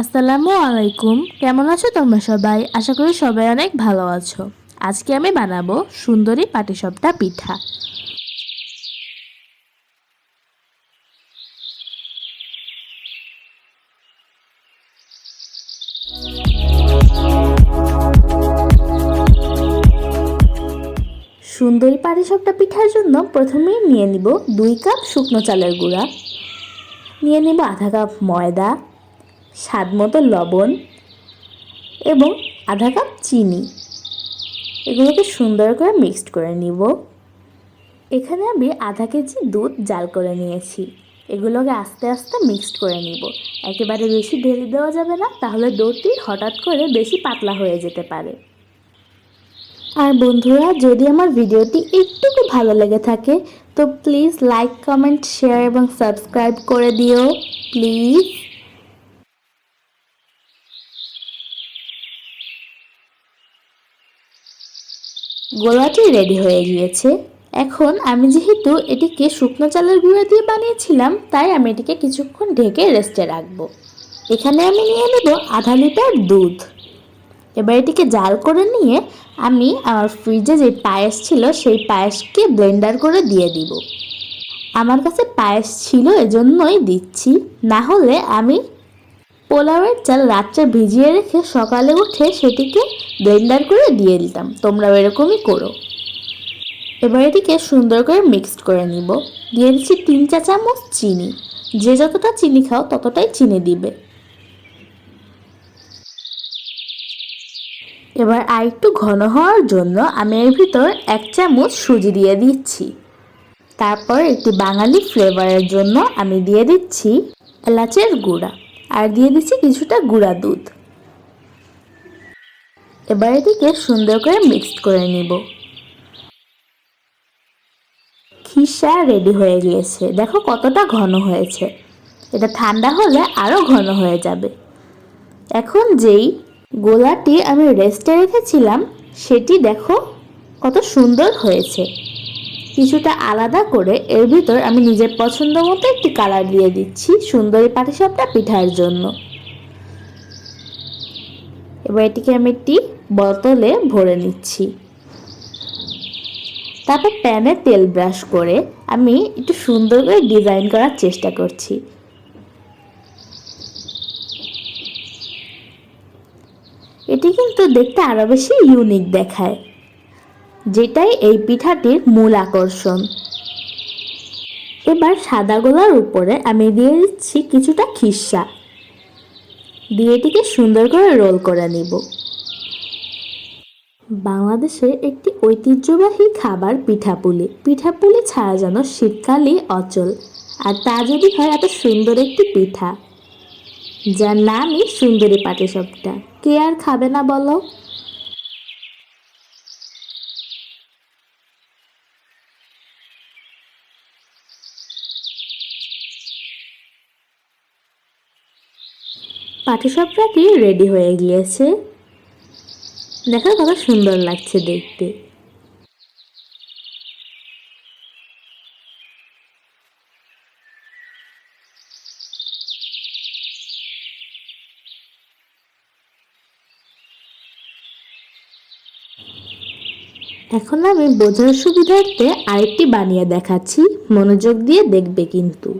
আসসালামু আলাইকুম। কেমন আছো তোমরা সবাই? আশা করি সবাই অনেক ভালো আছো। আজকে আমি বানাবো সুন্দরী পাটিসাপটা পিঠা। সুন্দরী পাটিসাপটা পিঠার জন্য প্রথমেই নিয়ে নিব 2 কাপ শুকনো চালের গুঁড়া, নিয়ে নিব আধা কাপ ময়দা, স্বাদ মতো লবণ এবং আধা কাপ চিনি। এগুলোকে সুন্দর করে মিক্সড করে নিব। এখানে আমি আধা কেজি দুধ জাল করে নিয়েছি। এগুলোকে আস্তে আস্তে মিক্সড করে নিব। একেবারে বেশি ঢেলে দেওয়া যাবে না, তাহলে দইটি হঠাৎ করে বেশি পাতলা হয়ে যেতে পারে। আর বন্ধুরা, যদি আমার ভিডিওটি একটু ভালো লেগে থাকে তো প্লিজ লাইক, কমেন্ট, শেয়ার এবং সাবস্ক্রাইব করে দিও প্লিজ। গোলাটি রেডি হয়ে গিয়েছে। এখন আমি যেহেতু এটিকে শুকনো চালের গুঁড়া দিয়ে বানিয়েছিলাম, তাই আমি এটিকে কিছুক্ষণ ঢেকে রেস্টে রাখবো। এখানে আমি নিয়ে নেব আধা লিটার দুধ। এবার এটিকে জাল করে নিয়ে আমি আমার ফ্রিজে যে পায়েস ছিল সেই পায়েসকে ব্লেন্ডার করে দিয়ে দিব। আমার কাছে পায়েস ছিল এজন্যই দিচ্ছি, না হলে আমি পোলাওয়ের চাল রাত্রে ভিজিয়ে রেখে সকালে উঠে সেটিকে ব্লেন্ডার করে দিয়ে দিতাম। তোমরাও এরকমই করো। এবার এটিকে সুন্দর করে মিক্সড করে নিব। দিয়ে দিচ্ছি 3 চা চামচ চিনি। যে যতটা চিনি খাও ততটাই চিনি দিবে। এবার আরেকটু ঘন হওয়ার জন্য আমি এর ভিতর 1 চামচ সুজি দিয়ে দিচ্ছি। তারপর একটি বাঙালি ফ্লেভারের জন্য আমি দিয়ে দিচ্ছি এলাচের গুঁড়া, আর দিয়ে দিচ্ছি কিছুটা গুঁড়া দুধ। এবার এটিকে সুন্দর করে মিক্সড করে নিব। খিসা রেডি হয়ে গিয়েছে। দেখো কতটা ঘন হয়েছে। এটা ঠান্ডা হলে আরও ঘন হয়ে যাবে। এখন যেই গোলাটি আমি রেস্টে রেখেছিলাম সেটি দেখো কত সুন্দর হয়েছে। কিছুটা আলাদা করে এর ভিতর আমি নিজের পছন্দ মতো একটি কালার দিয়ে দিচ্ছি সুন্দরী পাটিসাপটা পিঠার জন্য। এবার এটিকে আমি একটি বোতলে ভরে নিচ্ছি। তারপর প্যানে তেল ব্রাশ করে আমি একটু সুন্দর করে ডিজাইন করার চেষ্টা করছি। এটি কিন্তু দেখতে আরো বেশি ইউনিক দেখায়, যেটাই এই পিঠাটির মূল আকর্ষণ। এবার সাদা গোলার উপরে আমি দিয়ে দিচ্ছি কিছুটা খিসা, দিয়ে এটিকে সুন্দর করে রোল করে নিব। বাংলাদেশের একটি ঐতিহ্যবাহী খাবার পিঠাপুলি। পিঠাপুলি ছাড়া যেন শীতকালই অচল, আর তা যদি হয় এত সুন্দর একটি পিঠা যার নামই সুন্দরী পাটিসাপটা। কে আর খাবে না বলো? পাটিসাপটাটি রেডি হয়ে গিয়েছে। দেখো কত সুন্দর লাগছে দেখতে। এখন আমি বোঝার সুবিধার্থে আরেকটি বানিয়ে দেখাচ্ছি, মনোযোগ দিয়ে দেখবে কিন্তু।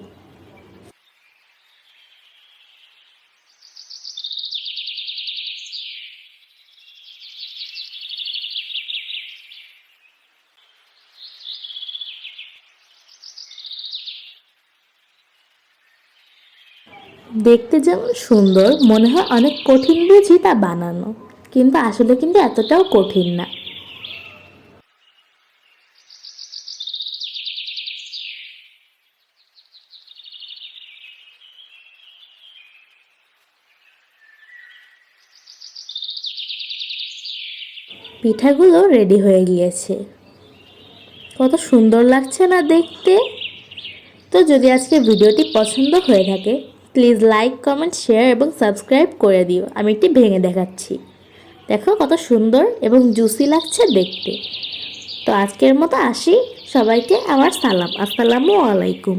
দেখতে যেমন সুন্দর, মনে হয় অনেক কঠিন বুঝি তা বানানো, কিন্তু আসলে কিন্তু এতটাও কঠিন না। পিঠাগুলো রেডি হয়ে গিয়েছে। কত সুন্দর লাগছে না দেখতে? তো যদি আজকে ভিডিওটি পছন্দ হয়ে থাকে প্লিজ লাইক, কমেন্ট, শেয়ার এবং সাবস্ক্রাইব করে দিও। আমি একটি ভেঙে দেখাচ্ছি। দেখো কত সুন্দর এবং জুসি লাগছে দেখতে। তো আজকের মতো আসি। সবাইকে আমার সালাম। আসসালামু আলাইকুম।